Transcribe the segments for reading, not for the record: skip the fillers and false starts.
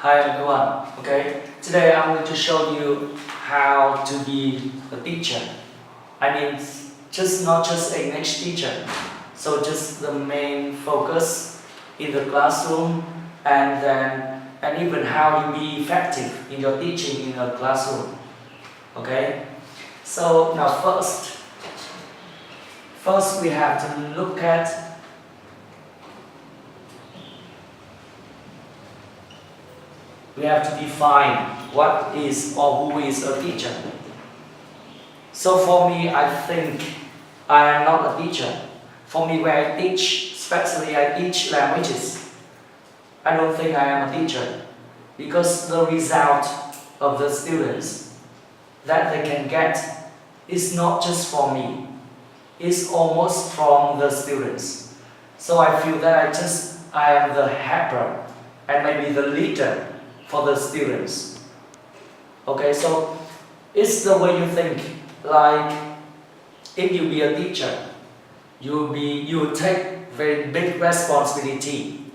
Hi everyone. Okay, today I'm going to show you how to be a teacher. I mean, just not just a English teacher. So just the main focus in the classroom, and even how you be effective in your teaching in a classroom. Okay. So now first we have to look at. We have to define what is or who is a teacher. So for me, I think I am not a teacher. For me, when I teach, especially I teach languages, I don't think I am a teacher because the result of the students that they can get is not just for me, it's almost from the students. So I feel that I am the helper and maybe the leader for the students. Okay, so it's the way you think. Like if you be a teacher, you will take very big responsibility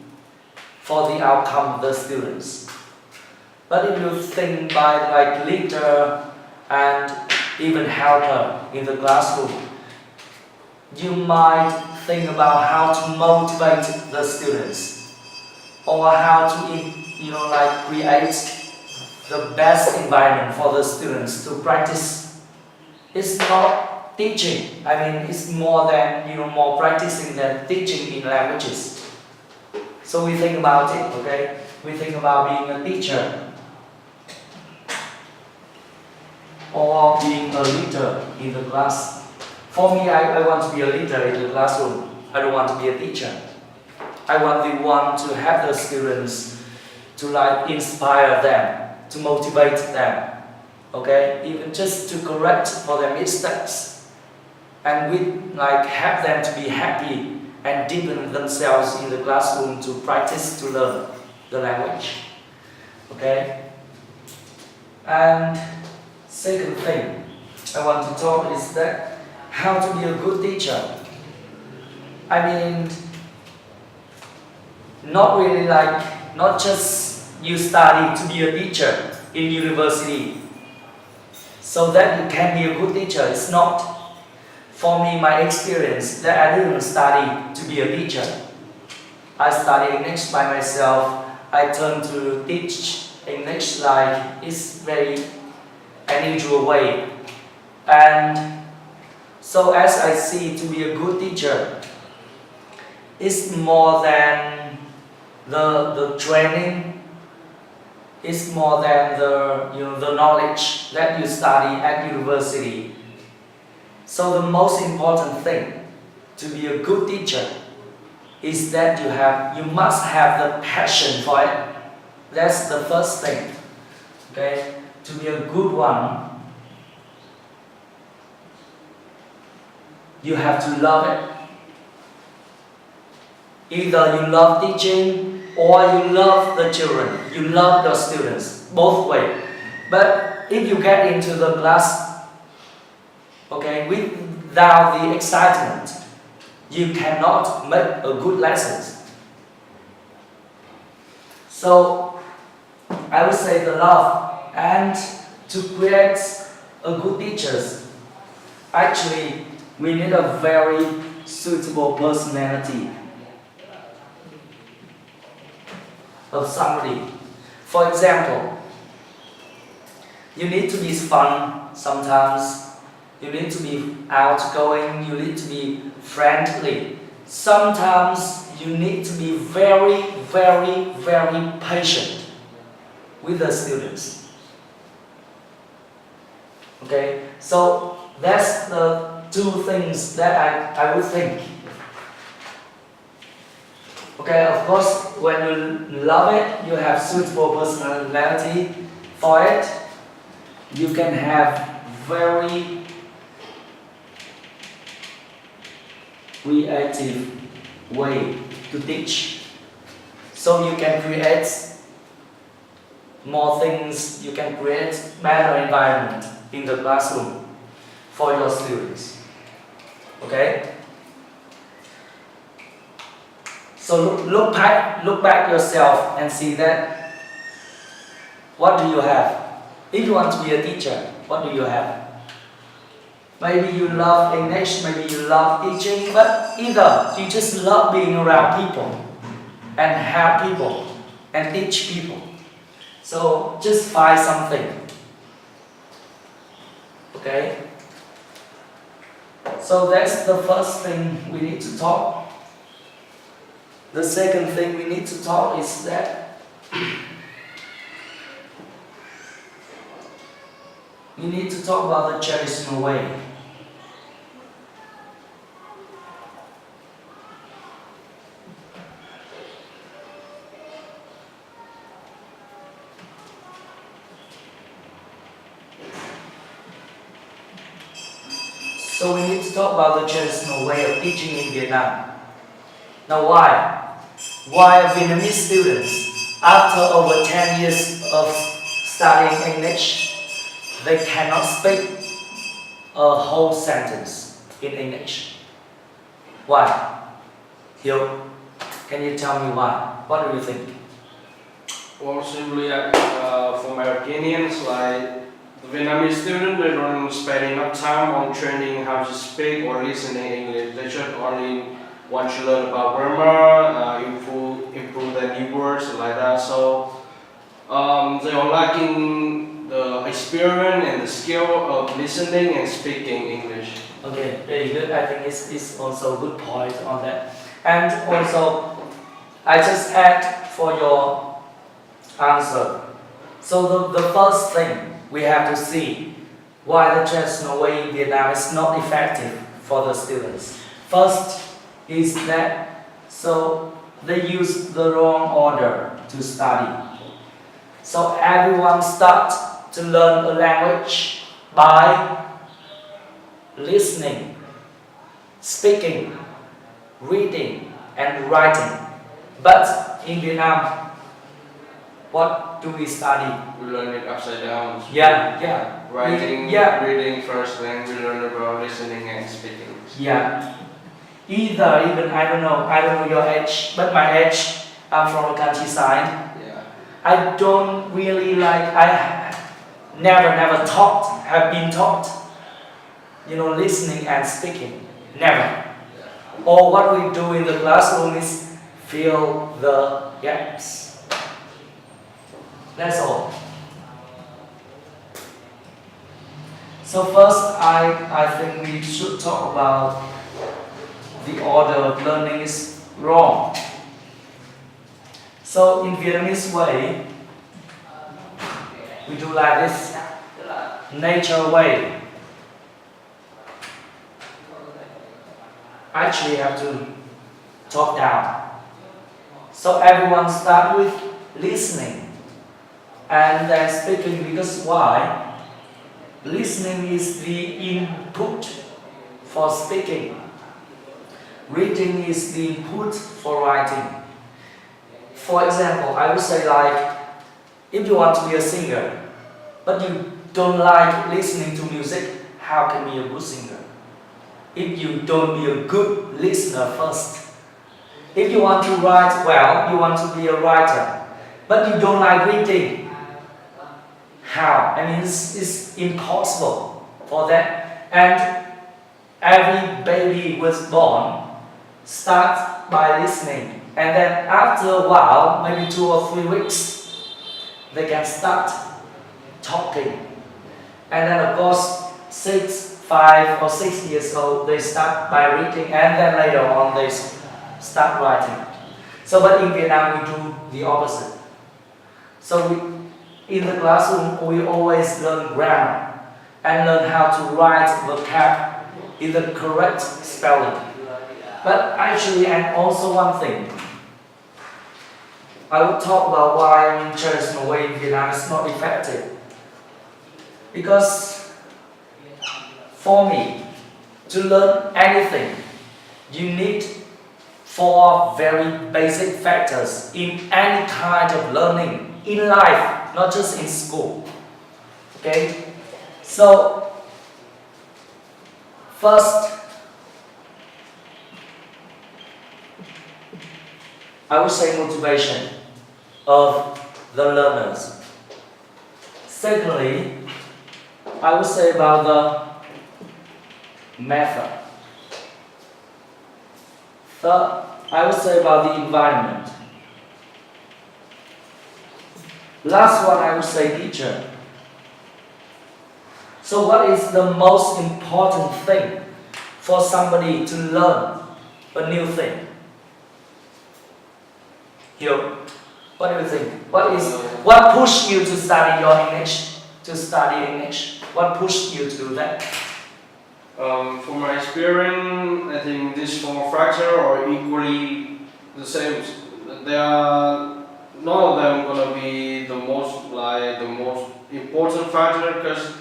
for the outcome of the students. But if you think by like leader and even helper in the classroom, you might think about how to motivate the students or how to create the best environment for the students to practice. It's not teaching. I mean, it's more than more practicing than teaching in languages. So we think about it, okay? We think about being a teacher or being a leader in the class. For me, I want to be a leader in the classroom. I don't want to be a teacher. I want the one to help the students to inspire them, to motivate them, okay? Even just to correct for their mistakes, and we help them to be happy and deepen themselves in the classroom to practice to learn the language, okay? And second thing I want to talk is that how to be a good teacher. I mean, not really not just you study to be a teacher in university so that you can be a good teacher. It's not. For me, my experience that I didn't study to be a teacher. I study English by myself. I turned to teach English it's very unusual way. And so as I see, to be a good teacher, it's more than the training. It's more than the knowledge that you study at university. So the most important thing to be a good teacher is that you must have the passion for it. That's the first thing. Okay? To be a good one, you have to love it. Either you love teaching or you love the children, you love the students, both ways. But if you get into the class, okay, without the excitement, you cannot make a good lesson. So I would say the love, and to create a good teachers, actually we need a very suitable personality of somebody. For example, you need to be fun sometimes, you need to be outgoing, you need to be friendly. Sometimes you need to be very, very, very patient with the students. Okay, so that's the two things that I would think. Okay, of course, when you love it, you have suitable personality for it. You can have very creative way to teach. So you can create more things, you can create better environment in the classroom for your students. Okay? So look back yourself and see that what do you have? If you want to be a teacher, what do you have? Maybe you love English, maybe you love teaching, but either you just love being around people and help people and teach people. So just find something. Okay? So that's the first thing we need to talk. The second thing we need to talk is that we need to talk about the traditional way. So we need to talk about the traditional way of teaching in Vietnam. Now why? Why Vietnamese students, after over 10 years of studying English, they cannot speak a whole sentence in English? Why? Hiếu, can you tell me why? What do you think? Well, simply, for my opinions, like the Vietnamese students, they don't spend enough time on training how to speak or listening English. They just only want to learn about grammar, improve their new words like that. So they are lacking the experience and the skill of listening and speaking English. Okay, very good. I think it's also a good point on that. And also, I just add for your answer. So the first thing we have to see why the traditional way in Vietnam is not effective for the students. First is that so they use the wrong order to study. So everyone starts to learn a language by listening, speaking, reading and writing. But in Vietnam, what do we study? We learn it upside down. Yeah. Reading first, then we learn about listening and speaking. Yeah. Even I don't know your age, but my age, I'm from the countryside. Yeah. I don't really like, I never have been taught, listening and speaking. Never. All what we do in the classroom is fill the gaps. That's all. So first, I think we should talk about the order of learning is wrong. So in Vietnamese way, we do like this, nature way. Actually have to talk down. So everyone start with listening and then speaking, because why? Listening is the input for speaking. Reading is the input for writing. For example, I would say like, if you want to be a singer, but you don't like listening to music, how can you be a good singer? If you don't be a good listener first. If you want to write well, you want to be a writer, but you don't like reading, how? I mean, it's impossible for that. And every baby was born starts by listening, and then after a while, maybe 2 or 3 weeks, they can start talking. And then of course, 5 or 6 years old, they start by reading, and then later on they start writing. So, but in Vietnam, we do the opposite. So in the classroom, we always learn grammar and learn how to write vocab in the correct spelling. But actually, and also one thing, I will talk about why traditional way in Vietnam is not effective. Because for me, to learn anything, you need 4 very basic factors in any kind of learning in life, not just in school. Okay? So, first, I would say motivation of the learners. Secondly, I would say about the method. Third, I would say about the environment. Last one, I would say teacher. So what is the most important thing for somebody to learn a new thing? Hiếu, what do you think? What pushed you to study your English? To study English? What pushed you to do that? From my experience, I think these four factors are equally the same. They are none of them gonna be the most important factor, because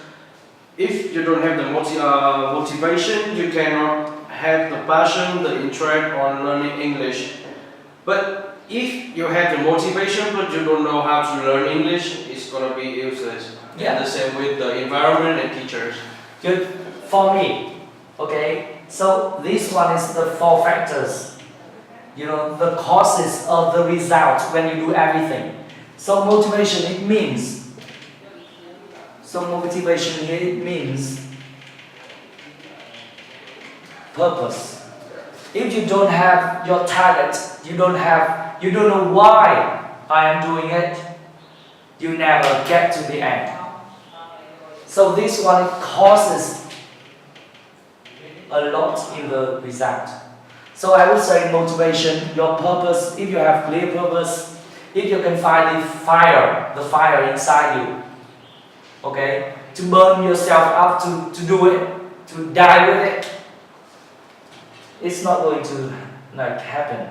if you don't have the motivation, you cannot have the passion, the interest on learning English. But if you have the motivation but you don't know how to learn English, it's gonna be useless. Yeah. And the same with the environment and teachers. Good. For me, okay, so this one is the four factors, the causes of the result when you do everything. So motivation, it means purpose. If you don't have your target, you don't know why I am doing it, you never get to the end. So this one causes a lot in the result. So I would say motivation, your purpose, if you have clear purpose, if you can find the fire inside you, okay, to burn yourself up to do it, to die with it, it's not going to happen.